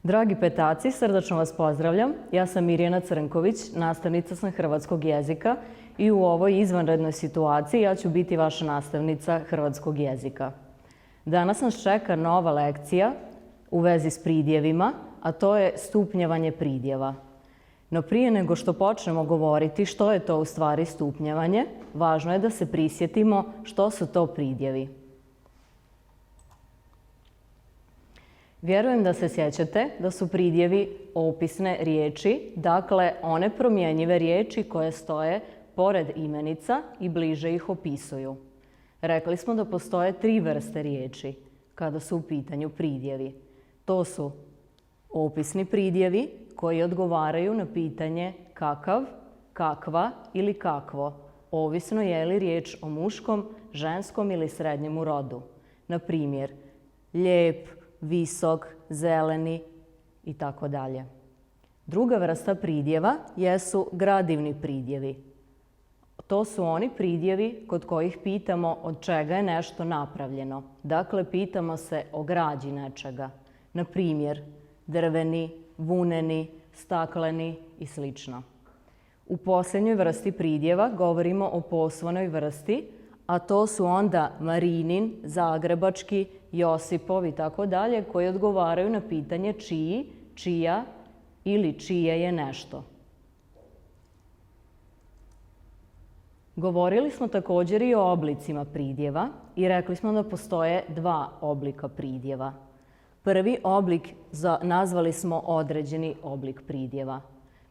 Dragi petaci, srdačno vas pozdravljam. Ja sam Mirjana Crnković, nastavnica sam hrvatskog jezika i u ovoj izvanrednoj situaciji ja ću biti vaša nastavnica hrvatskog jezika. Danas nas čeka nova lekcija u vezi s pridjevima, a to je stupnjevanje pridjeva. No prije nego što počnemo govoriti što je to u stvari stupnjevanje, važno je da se prisjetimo što su to pridjevi. Vjerujem da se sjećate da su pridjevi opisne riječi, dakle one promjenjive riječi koje stoje pored imenica i bliže ih opisuju. Rekli smo da postoje 3 vrste riječi kada su u pitanju pridjevi. To su opisni pridjevi koji odgovaraju na pitanje kakav, kakva ili kakvo, ovisno je li riječ o muškom, ženskom ili srednjemu rodu. Na primjer, lijep, visok, zeleni i tako dalje. Druga vrsta pridjeva jesu gradivni pridjevi. To su oni pridjevi kod kojih pitamo od čega je nešto napravljeno. Dakle, pitamo se o građi nečega. Na primjer, drveni, vuneni, stakleni i sl. U posljednjoj vrsti pridjeva govorimo o posvojnoj vrsti, a to su onda Marinin, Zagrebački, Josipov i tako dalje, koji odgovaraju na pitanje čiji, čija ili čije je nešto. Govorili smo također i o oblicima pridjeva i rekli smo da postoje 2 oblika pridjeva. Prvi oblik nazvali smo određeni oblik pridjeva.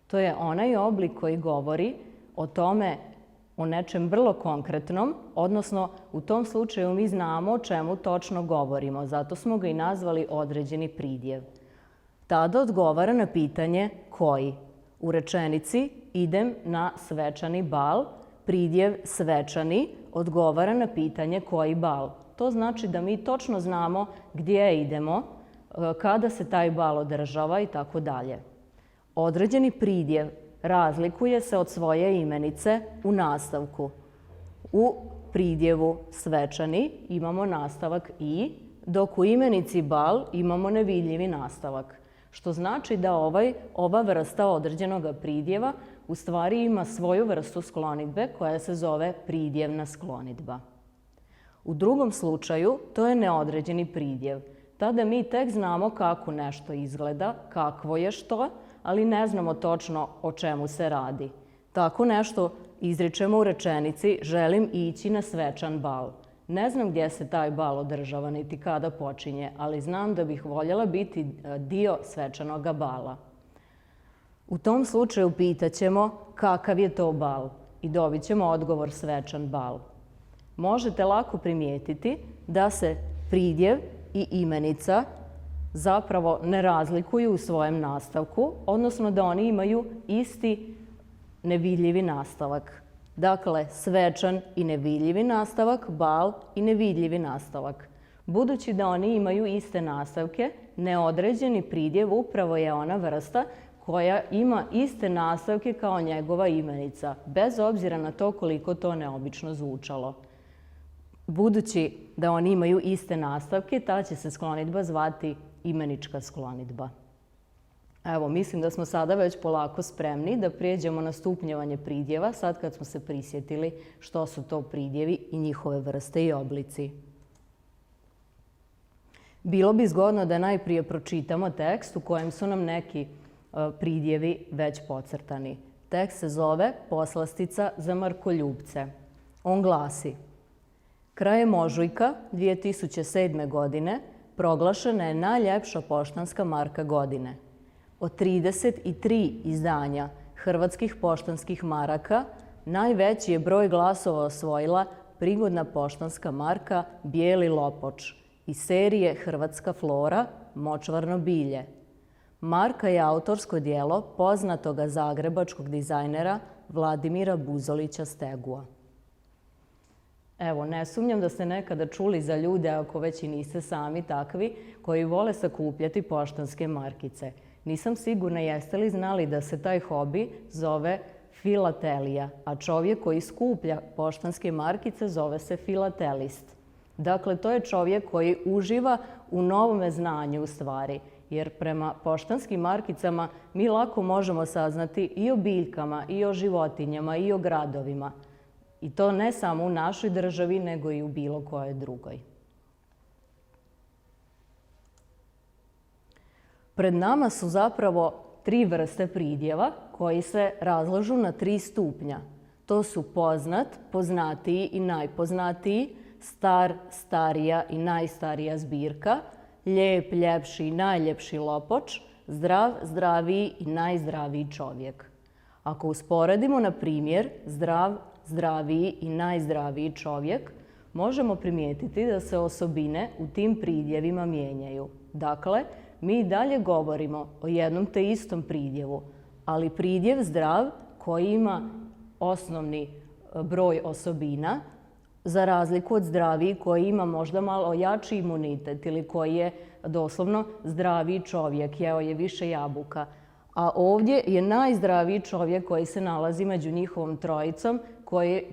To je onaj oblik koji govori o tome, o nečem vrlo konkretnom, odnosno u tom slučaju mi znamo o čemu točno govorimo, zato smo ga i nazvali određeni pridjev. Tada odgovara na pitanje koji. U rečenici idem na svečani bal, pridjev svečani odgovara na pitanje koji bal. To znači da mi točno znamo gdje idemo, kada se taj bal održava i tako dalje. Određeni pridjev razlikuje se od svoje imenice u nastavku. U pridjevu svečani imamo nastavak i, dok u imenici bal imamo nevidljivi nastavak. Što znači da ova vrsta određenog pridjeva u stvari ima svoju vrstu sklonidbe koja se zove pridjevna sklonidba. U drugom slučaju to je neodređeni pridjev. Tada mi tek znamo kako nešto izgleda, kakvo je što, ali ne znamo točno o čemu se radi. Tako nešto izričemo u rečenici želim ići na svečan bal. Ne znam gdje se taj bal održava niti kada počinje, ali znam da bih voljela biti dio svečanog bala. U tom slučaju pitaćemo kakav je to bal i dobit ćemo odgovor svečan bal. Možete lako primijetiti da se pridjev i imenica zapravo ne razlikuju u svojem nastavku, odnosno da oni imaju isti nevidljivi nastavak. Dakle, svečan i nevidljivi nastavak, bal i nevidljivi nastavak. Budući da oni imaju iste nastavke, neodređeni pridjev upravo je ona vrsta koja ima iste nastavke kao njegova imenica, bez obzira na to koliko to neobično zvučalo. Budući da oni imaju iste nastavke, ta će se sklonidba zvati imenička sklonidba. Evo, mislim da smo sada već polako spremni da prijeđemo na stupnjevanje pridjeva, sad kad smo se prisjetili što su to pridjevi i njihove vrste i oblici. Bilo bi zgodno da najprije pročitamo tekst u kojem su nam neki pridjevi već podcrtani. Tekst se zove Poslastica za markoljupce. On glasi: krajem ožujka 2007. godine proglašena je najljepša poštanska marka godine. Od 33 izdanja hrvatskih poštanskih maraka najveći je broj glasova osvojila prigodna poštanska marka Bijeli Lopoč iz serije Hrvatska flora Močvarno bilje. Marka je autorsko djelo poznatoga zagrebačkog dizajnera Vladimira Buzolića Stegua. Evo, ne sumnjam da ste nekada čuli za ljude, ako već i niste sami takvi, koji vole sakupljati poštanske markice. Nisam sigurna jeste li znali da se taj hobi zove filatelija, a čovjek koji skuplja poštanske markice zove se filatelist. Dakle, to je čovjek koji uživa u novome znanju u stvari, jer prema poštanskim markicama mi lako možemo saznati i o biljkama, i o životinjama, i o gradovima. I to ne samo u našoj državi, nego i u bilo kojoj drugoj. Pred nama su zapravo 3 vrste pridjeva koji se razlažu na 3 stupnja. To su poznat, poznatiji i najpoznatiji, star, starija i najstarija zbirka, lijep, ljepši i najljepši lopoč, zdrav, zdraviji i najzdraviji čovjek. Ako usporedimo, na primjer, zdrav, zdraviji i najzdraviji čovjek, možemo primijetiti da se osobine u tim pridjevima mijenjaju. Dakle, mi i dalje govorimo o jednom te istom pridjevu, ali pridjev zdrav koji ima osnovni broj osobina, za razliku od zdraviji koji ima možda malo jači imunitet ili koji je doslovno zdraviji čovjek, jeo je više jabuka. A ovdje je najzdraviji čovjek koji se nalazi među njihovom trojicom,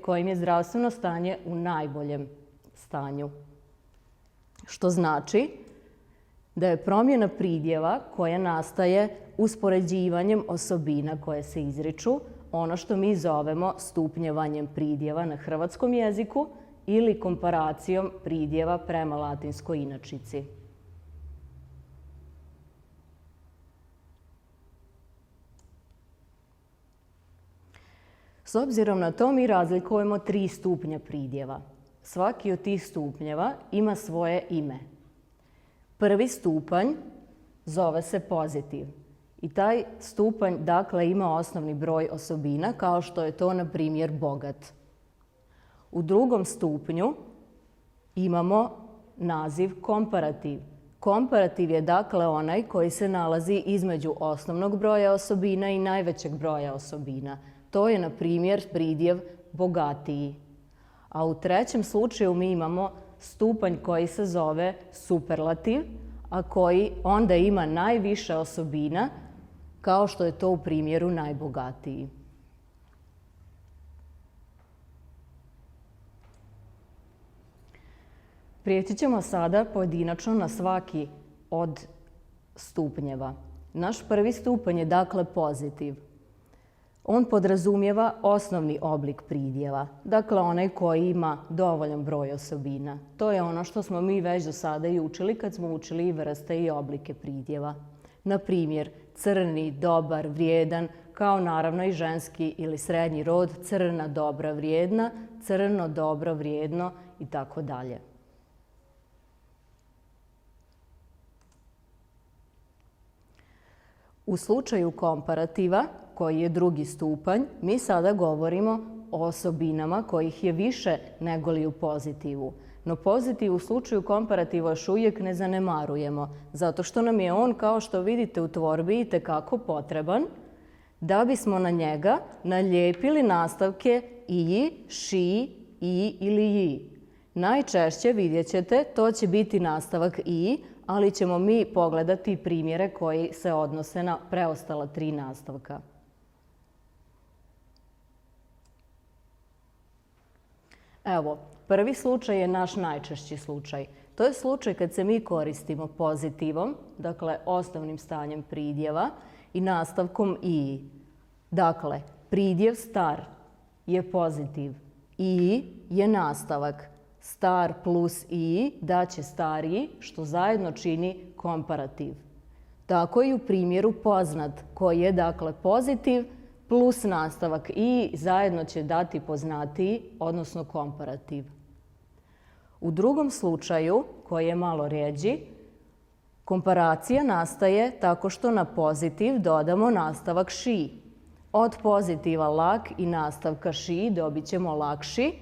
kojim je zdravstveno stanje u najboljem stanju. Što znači da je promjena pridjeva koja nastaje uspoređivanjem osobina koje se izriču, ono što mi zovemo stupnjevanjem pridjeva na hrvatskom jeziku ili komparacijom pridjeva prema latinskoj inačici. S obzirom na to mi razlikujemo 3 stupnja pridjeva. Svaki od tih stupnjeva ima svoje ime. Prvi stupanj zove se pozitiv. I taj stupanj, dakle, ima osnovni broj osobina, kao što je to, na primjer, bogat. U drugom stupnju imamo naziv komparativ. Komparativ je, dakle, onaj koji se nalazi između osnovnog broja osobina i najvećeg broja osobina. To je, na primjer, pridjev bogatiji. A u trećem slučaju mi imamo stupanj koji se zove superlativ, a koji onda ima najviše osobina, kao što je to u primjeru najbogatiji. Prijeći ćemo sada pojedinačno na svaki od stupnjeva. Naš prvi stupanj je, dakle, pozitiv. On podrazumijeva osnovni oblik pridjeva, dakle onaj koji ima dovoljan broj osobina. To je ono što smo mi već do sada i učili kad smo učili i vrste i oblike pridjeva. Na primjer, crni, dobar, vrijedan, kao naravno i ženski ili srednji rod, crna, dobra, vrijedna, crno, dobro, vrijedno i tako dalje. U slučaju komparativa, koji je drugi stupanj, mi sada govorimo o osobinama kojih je više nego li u pozitivu. No pozitiv u slučaju komparativa još uvijek ne zanemarujemo, zato što nam je on, kao što vidite u tvorbi, itekako potreban da bismo na njega nalijepili nastavke i, ši, i ili ji. Najčešće, vidjet ćete, to će biti nastavak i, ali ćemo mi pogledati primjere koji se odnose na preostala 3 nastavka. Evo, prvi slučaj je naš najčešći slučaj. To je slučaj kad se mi koristimo pozitivom, dakle osnovnim stanjem pridjeva i nastavkom i. Dakle, pridjev star je pozitiv, i je nastavak. Star plus i daće stariji, što zajedno čini komparativ. Tako i u primjeru poznat, koji je, dakle, pozitiv plus nastavak i zajedno će dati poznatiji, odnosno komparativ. U drugom slučaju, koji je malo rjeđi, komparacija nastaje tako što na pozitiv dodamo nastavak ši. Od pozitiva lak i nastavka ši dobit ćemo lakši,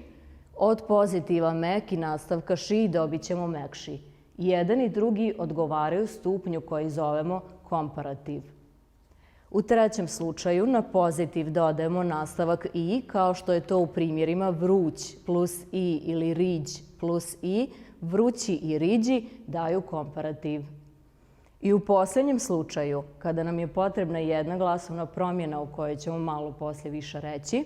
od pozitiva mek i nastavka ši dobit ćemo mekši. Jedan i drugi odgovaraju stupnju koji zovemo komparativ. U trećem slučaju na pozitiv dodajemo nastavak i, kao što je to u primjerima vruć plus i ili riđ plus i. Vrući i riđi daju komparativ. I u posljednjem slučaju, kada nam je potrebna jedna glasovna promjena o kojoj ćemo malo poslije više reći,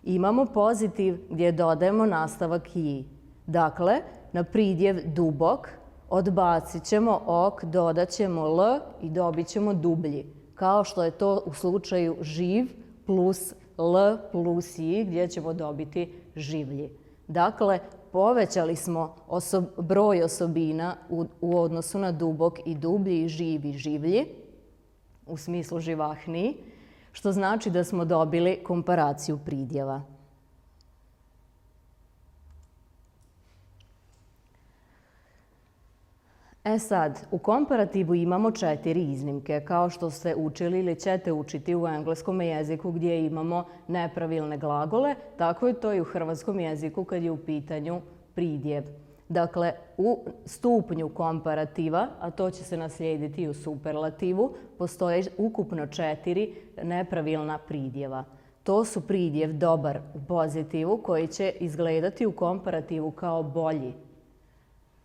imamo pozitiv gdje dodajemo nastavak i. Dakle, na pridjev dubok odbacit ćemo ok, dodat ćemo l i dobit ćemo dublji, kao što je to u slučaju živ plus l plus i gdje ćemo dobiti življi. Dakle, povećali smo broj osobina u odnosu na dubok i dublji i živ i življi, u smislu živahniji, što znači da smo dobili komparaciju pridjeva. E sad, u komparativu imamo 4 iznimke, kao što ste učili ili ćete učiti u engleskom jeziku gdje imamo nepravilne glagole, tako je to i u hrvatskom jeziku kad je u pitanju pridjev. Dakle, u stupnju komparativa, a to će se naslijediti i u superlativu, postoje ukupno 4 nepravilna pridjeva. To su pridjev dobar u pozitivu koji će izgledati u komparativu kao bolji.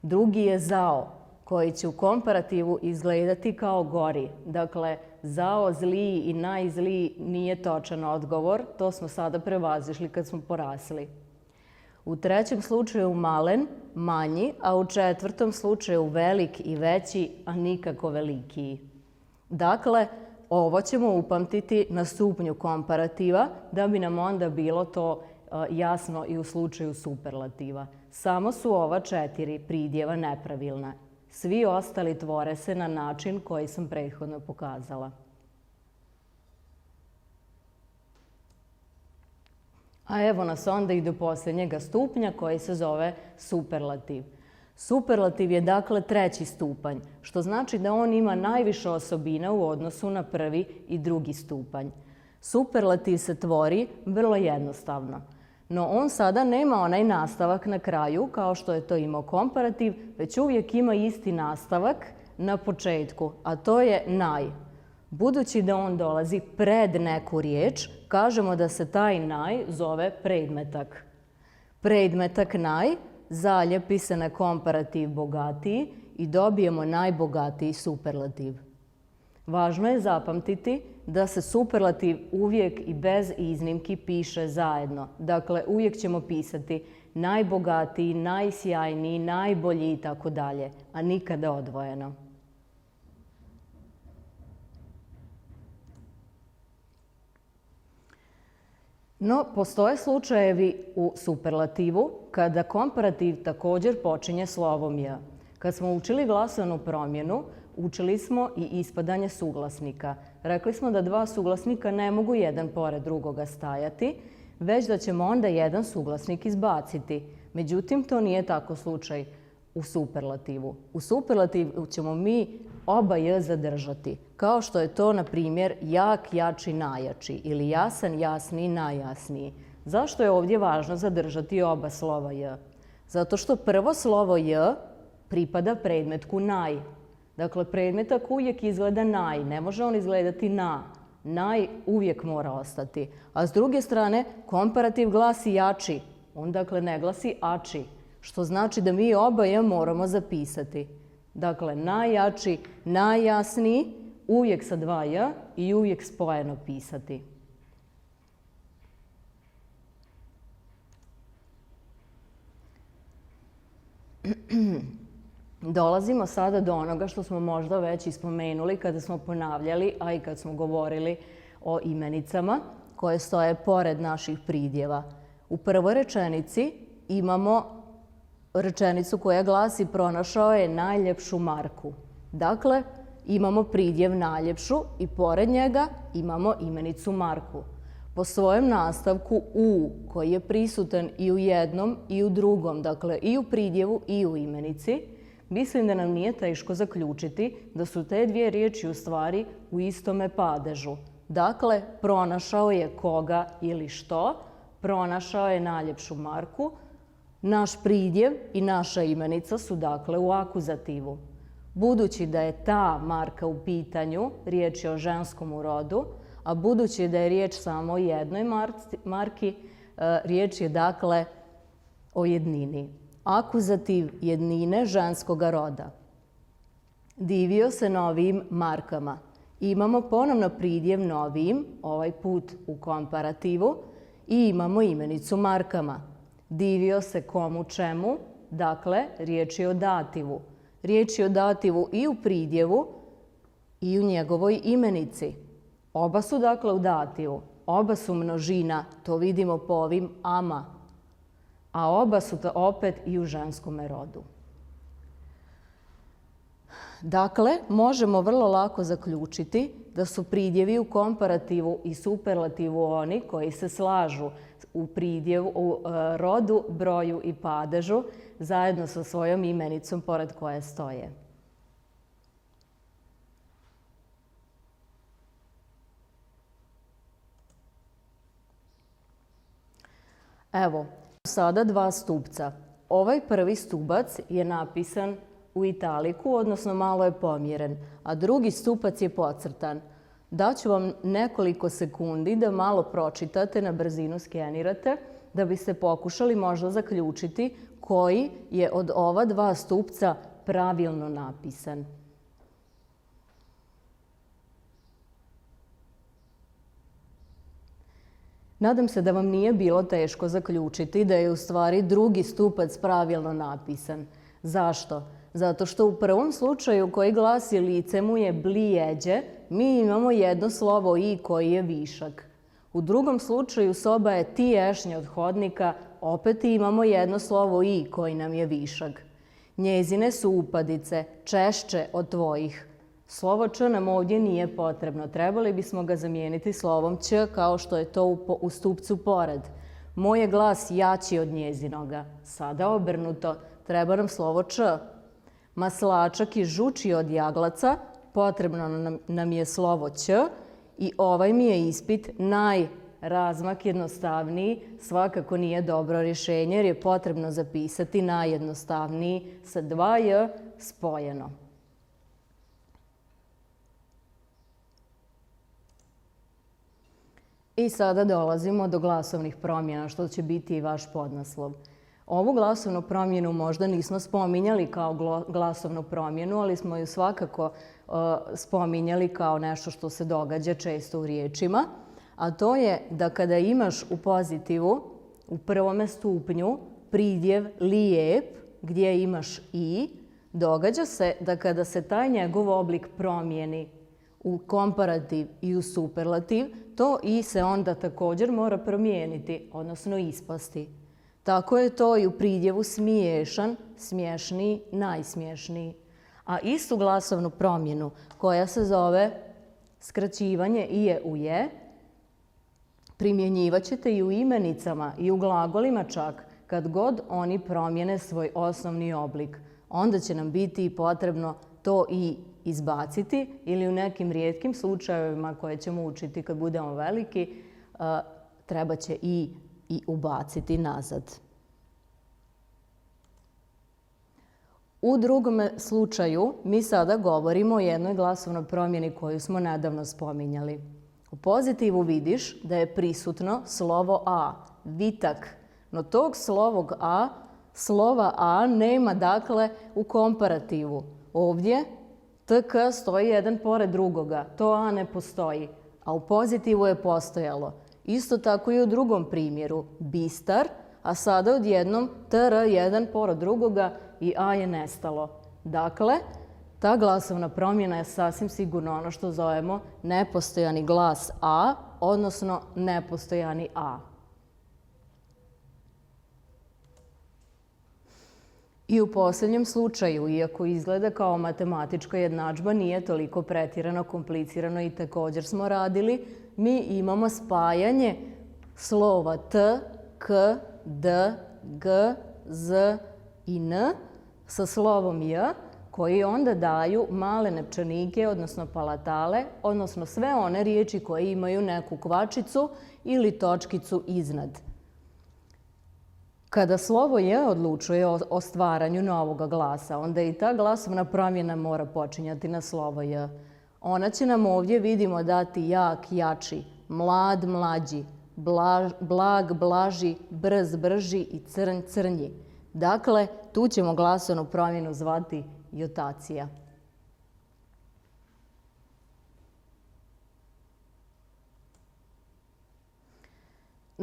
Drugi je zao, koji će u komparativu izgledati kao gori. Dakle, zao, zliji i najzliji nije točan odgovor. To smo sada prevazišli kad smo porasli. U trećem slučaju malen, manji, a u četvrtom slučaju velik i veći, a nikako velikiji. Dakle, ovo ćemo upamtiti na stupnju komparativa da bi nam onda bilo to jasno i u slučaju superlativa. Samo su ova 4 pridjeva nepravilna. Svi ostali tvore se na način koji sam prethodno pokazala. A evo nas onda i do posljednjega stupnja koji se zove superlativ. Superlativ je dakle 3. stupanj, što znači da on ima najviše osobina u odnosu na 1. i 2. stupanj. Superlativ se tvori vrlo jednostavno. No on sada nema onaj nastavak na kraju, kao što je to imao komparativ, već uvijek ima isti nastavak na početku, a to je naj. Budući da on dolazi pred neku riječ, kažemo da se taj naj zove predmetak. Predmetak naj zaljepi se na komparativ bogatiji i dobijemo najbogatiji superlativ. Važno je zapamtiti da se superlativ uvijek i bez iznimki piše zajedno. Dakle, uvijek ćemo pisati najbogatiji, najsjajniji, najbolji i tako dalje, a nikada odvojeno. No, postoje slučajevi u superlativu kada komparativ također počinje slovom j. Kad smo učili glasovnu promjenu, učili smo i ispadanje suglasnika. Rekli smo da 2 suglasnika ne mogu jedan pored drugoga stajati, već da ćemo onda jedan suglasnik izbaciti. Međutim, to nije tako slučaj u superlativu. U superlativu ćemo mi oba j zadržati, kao što je to, na primjer, jak, jači, najjači ili jasan, jasniji, najjasniji. Zašto je ovdje važno zadržati oba slova j? Zato što prvo slovo j pripada predmetku naj. Dakle, predmetak uvijek izgleda naj, ne može on izgledati na. Naj uvijek mora ostati. A s druge strane, komparativ glasi jači. On dakle ne glasi ači, što znači da mi oba j moramo zapisati. Dakle, najjači, najjasniji, uvijek sa 2 j i uvijek spojeno pisati. Dolazimo sada do onoga što smo možda već ispomenuli kada smo ponavljali, a i kad smo govorili o imenicama koje stoje pored naših pridjeva. U prvoj rečenici imamo rečenicu koja glasi pronašao je najljepšu marku. Dakle, imamo pridjev najljepšu i pored njega imamo imenicu marku. Po svojem nastavku u, koji je prisutan i u jednom i u drugom, dakle i u pridjevu i u imenici, mislim da nam nije teško zaključiti da su te 2 riječi u stvari u istome padežu. Dakle, pronašao je koga ili što, pronašao je najljepšu marku, naš pridjev i naša imenica su dakle u akuzativu. Budući da je ta marka u pitanju, riječ je o ženskom rodu, a budući da je riječ samo o jednoj marki, riječ je dakle o jednini. Akuzativ jednine ženskoga roda. Divio se novijim markama. Imamo ponovno pridjev novijim, ovaj put u komparativu, i imamo imenicu markama. Divio se komu čemu, dakle, riječ je o dativu. Riječ je o dativu i u pridjevu i u njegovoj imenici. Oba su, dakle, u dativu. Oba su množina, to vidimo po ovim ama. A oba su opet i u ženskome rodu. Dakle, možemo vrlo lako zaključiti da su pridjevi u komparativu i superlativu oni koji se slažu u rodu, broju i padežu zajedno sa svojom imenicom pored koje stoje. Evo, sada dva stupca. Ovaj prvi stubac je napisan u italiku, odnosno malo je pomjeren, a drugi stupac je podcrtan. Daću vam nekoliko sekundi da malo pročitate, na brzinu skenirate, da biste pokušali možda zaključiti koji je od ova dva stupca pravilno napisan. Nadam se da vam nije bilo teško zaključiti da je u stvari drugi stupac pravilno napisan. Zašto? Zato što u prvom slučaju koji glasi lice mu je blijeđe, mi imamo jedno slovo i koji je višak. U drugom slučaju soba je tiješnja od hodnika, opet imamo jedno slovo i koji nam je višak. Njezine su upadice češće od tvojih. Slovo č nam ovdje nije potrebno. Trebali bismo ga zamijeniti slovom ć kao što je to u stupcu pored. Moj je glas jači od njezinoga. Sada obrnuto. Treba nam slovo č. Maslačak je žuči od jaglaca. Potrebno nam je slovo ć. I ovaj mi je ispit najrazmak jednostavniji. Svakako nije dobro rješenje jer je potrebno zapisati najjednostavniji sa dva j spojeno. I sada dolazimo do glasovnih promjena, što će biti i vaš podnaslov. Ovu glasovnu promjenu možda nismo spominjali kao glasovnu promjenu, ali smo ju svakako spominjali kao nešto što se događa često u riječima. A to je da kada imaš u pozitivu, u prvome stupnju, pridjev lijep, gdje imaš i, događa se da kada se taj njegov oblik promijeni u komparativ i u superlativ, to i se onda također mora promijeniti, odnosno ispasti. Tako je to i u pridjevu smiješan, smješniji, najsmješniji. A istu glasovnu promjenu koja se zove skraćivanje i je u je, primjenjivat ćete i u imenicama i u glagolima čak, kad god oni promijene svoj osnovni oblik. Onda će nam biti potrebno to i izbaciti ili u nekim rijetkim slučajevima koje ćemo učiti kad budemo veliki, treba će i ubaciti nazad. U drugom slučaju mi sada govorimo o jednoj glasovnoj promjeni koju smo nedavno spominjali. U pozitivu vidiš da je prisutno slovo a, vitak, no tog slova a nema dakle u komparativu. Ovdje tk stoji jedan pored drugoga, to a ne postoji, a u pozitivu je postojalo. Isto tako i u drugom primjeru, bistar, a sada odjednom tr jedan pored drugoga i a je nestalo. Dakle, ta glasovna promjena je sasvim sigurno ono što zovemo nepostojani glas a, odnosno nepostojani a. I u posljednjem slučaju, iako izgleda kao matematička jednadžba, nije toliko pretjerano, komplicirano i također smo radili, mi imamo spajanje slova t, k, d, g, z i n sa slovom j, koji onda daju male nepčanike, odnosno palatale, odnosno sve one riječi koje imaju neku kvačicu ili točkicu iznad. Kada slovo j odlučuje o stvaranju novog glasa, onda i ta glasovna promjena mora počinjati na slovo j. Ona će nam ovdje, vidimo, dati jak, jači, mlad, mlađi, blag, blaži, brz, brži i crn, crnji. Dakle, tu ćemo glasovnu promjenu zvati jotacija.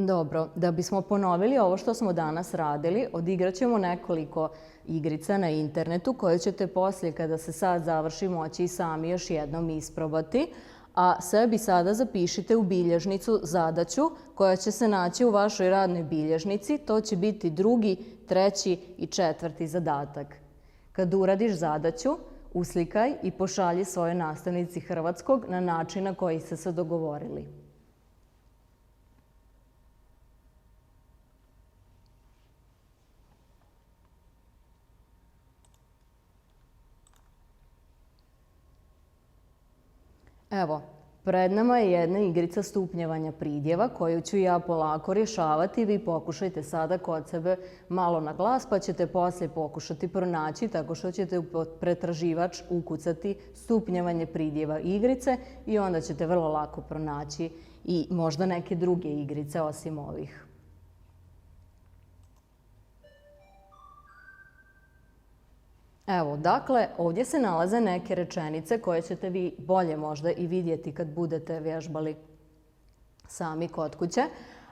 Dobro, da bismo ponovili ovo što smo danas radili, odigrat ćemo nekoliko igrica na internetu koje ćete poslije, kada se sad završi, moći i sami još jednom isprobati. A sebi sada zapišite u bilježnicu zadaću koja će se naći u vašoj radnoj bilježnici. To će biti 2., 3. i 4. zadatak. Kad uradiš zadaću, uslikaj i pošalji svojoj nastavnici hrvatskog na način na koji ste se dogovorili. Evo, pred nama je jedna igrica stupnjevanja pridjeva koju ću ja polako rješavati. Vi pokušajte sada kod sebe malo na glas, pa ćete poslije pokušati pronaći tako što ćete u pretraživač ukucati stupnjevanje pridjeva igrice i onda ćete vrlo lako pronaći i možda neke druge igrice osim ovih. Evo, dakle, ovdje se nalaze neke rečenice koje ćete vi bolje možda i vidjeti kad budete vježbali sami kod kuće,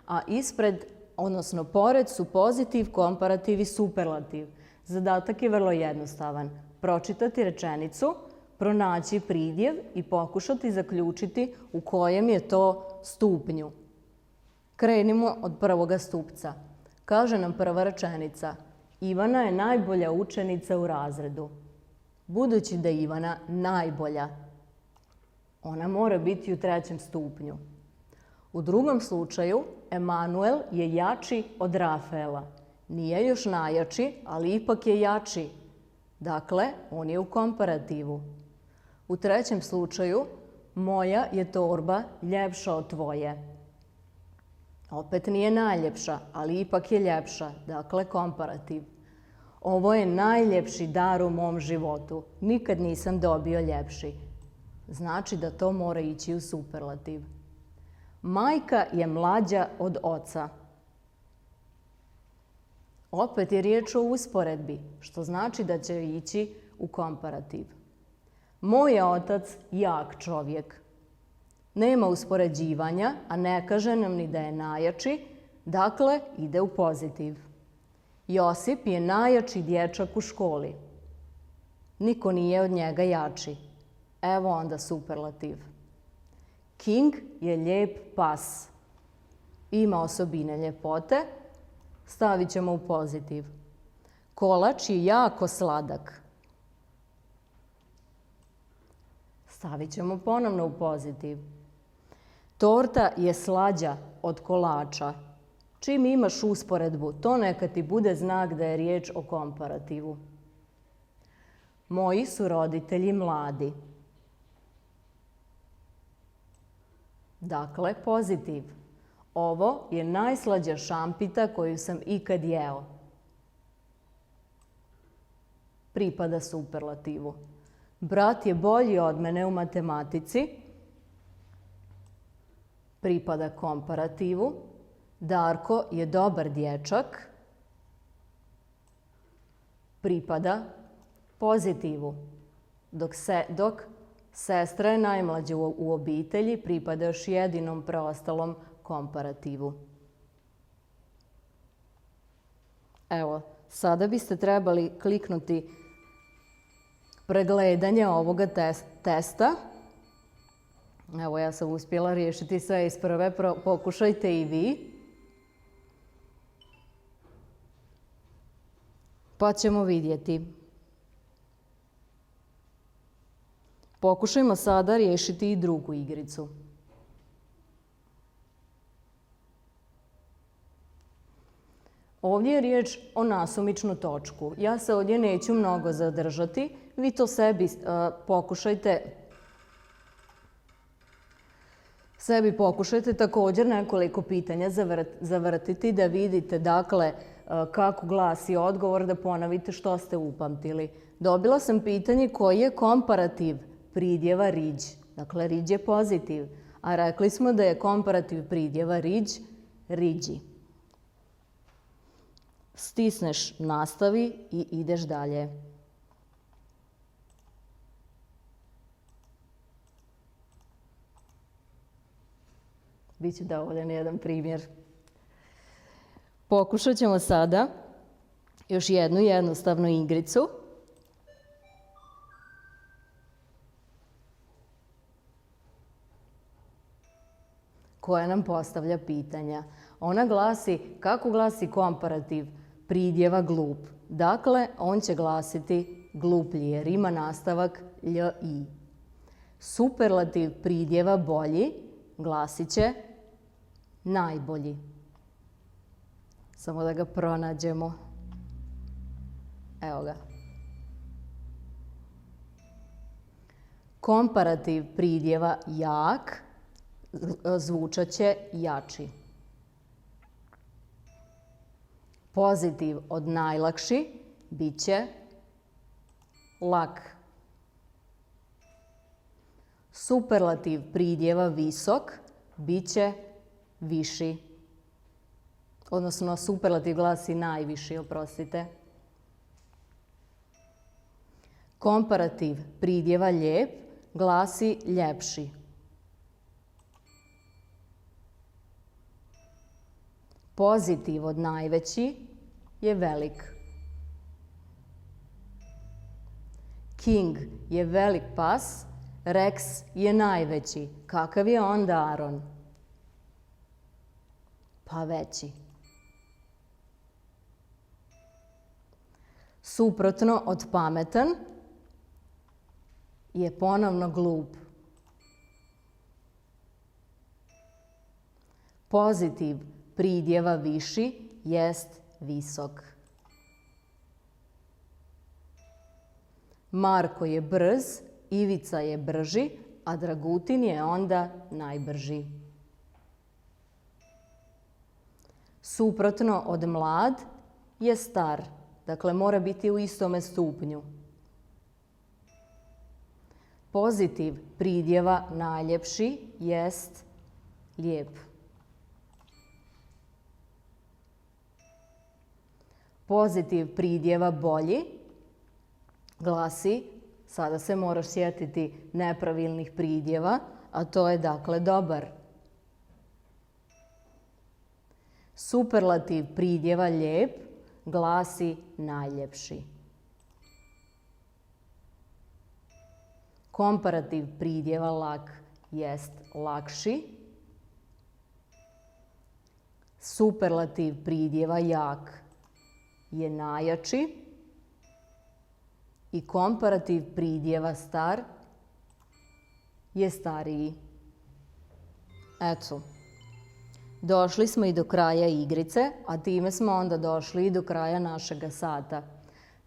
a ispred, odnosno pored, su pozitiv, komparativ i superlativ. Zadatak je vrlo jednostavan. Pročitati rečenicu, pronaći pridjev i pokušati zaključiti u kojem je to stupnju. Krenimo od prvoga stupca. Kaže nam prva rečenica: Ivana je najbolja učenica u razredu. Budući da je Ivana najbolja, ona mora biti u 3. stupnju. U drugom slučaju, Emanuel je jači od Rafaela. Nije još najjači, ali ipak je jači. Dakle, on je u komparativu. U 3. slučaju, moja je torba ljepša od tvoje. Opet nije najljepša, ali ipak je ljepša, dakle komparativ. Ovo je najljepši dar u mom životu. Nikad nisam dobio ljepši. Znači da to mora ići u superlativ. Majka je mlađa od oca. Opet je riječ o usporedbi, što znači da će ići u komparativ. Moj je otac jak čovjek. Nema uspoređivanja, a ne kaže nam ni da je najjači, dakle ide u pozitiv. Josip je najjači dječak u školi. Niko nije od njega jači. Evo onda superlativ. King je lijep pas. Ima osobine ljepote, stavit ćemo u pozitiv. Kolač je jako sladak. Stavit ćemo ponovno u pozitiv. Torta je slađa od kolača. Čim imaš usporedbu, to neka ti bude znak da je riječ o komparativu. Moji su roditelji mladi. Dakle, pozitiv. Ovo je najslađa šampita koju sam ikad jeo. Pripada superlativu. Brat je bolji od mene u matematici. Pripada komparativu. Darko je dobar dječak. Pripada pozitivu. Dok sestra je najmlađa u obitelji, pripada još jedinom preostalom komparativu. Evo, sada biste trebali kliknuti pregledanje ovoga testa. Evo, ja sam uspjela riješiti sve iz prve, pokušajte i vi. Pa ćemo vidjeti. Pokušajmo sada riješiti i drugu igricu. Ovdje je riječ o nasumičnu točku. Ja se ovdje neću mnogo zadržati. Vi to sebi pokušajte također nekoliko pitanja zavrtiti da vidite dakle kako glasi odgovor, da ponovite što ste upamtili. Dobila sam pitanje koji je komparativ pridjeva riđ. Dakle, riđ je pozitiv, a rekli smo da je komparativ pridjeva riđ, riđi. Stisneš nastavi i ideš dalje. Biću dovoljan jedan primjer. Pokušat ćemo sada još jednu jednostavnu igricu. Koja nam postavlja pitanja. Ona glasi, kako glasi komparativ pridjeva glup? Dakle, on će glasiti gluplji jer ima nastavak lj-i. Superlativ pridjeva bolji glasit će najbolji. Samo da ga pronađemo. Evo ga. Komparativ pridjeva jak zvučat će jači. Pozitiv od najlakši bit će lak. Superlativ pridjeva visok bit će viši. Odnosno, superlativ glasi najviši, oprostite. Komparativ pridjeva lijep glasi ljepši. Pozitiv od najveći je velik. King je velik pas, Rex je najveći. Kakav je onda Aron? Pa veći. Suprotno od pametan je ponovno glup. Pozitiv pridjeva viši jest visok. Marko je brz, Ivica je brži, a Dragutin je onda najbrži. Suprotno od mlad je star, dakle mora biti u istome stupnju. Pozitiv pridjeva najljepši jest lijep. Pozitiv pridjeva bolji glasi, sada se moraš sjetiti nepravilnih pridjeva, a to je dakle dobar. Superlativ pridjeva lijep glasi najljepši. Komparativ pridjeva lak jest lakši. Superlativ pridjeva jak je najjači i komparativ pridjeva star je stariji. Eto, došli smo i do kraja igrice, a time smo onda došli i do kraja našega sata.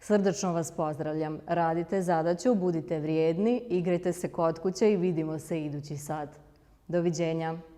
Srdačno vas pozdravljam. Radite zadaću, budite vrijedni, igrajte se kod kuće i vidimo se idući sat. Doviđenja.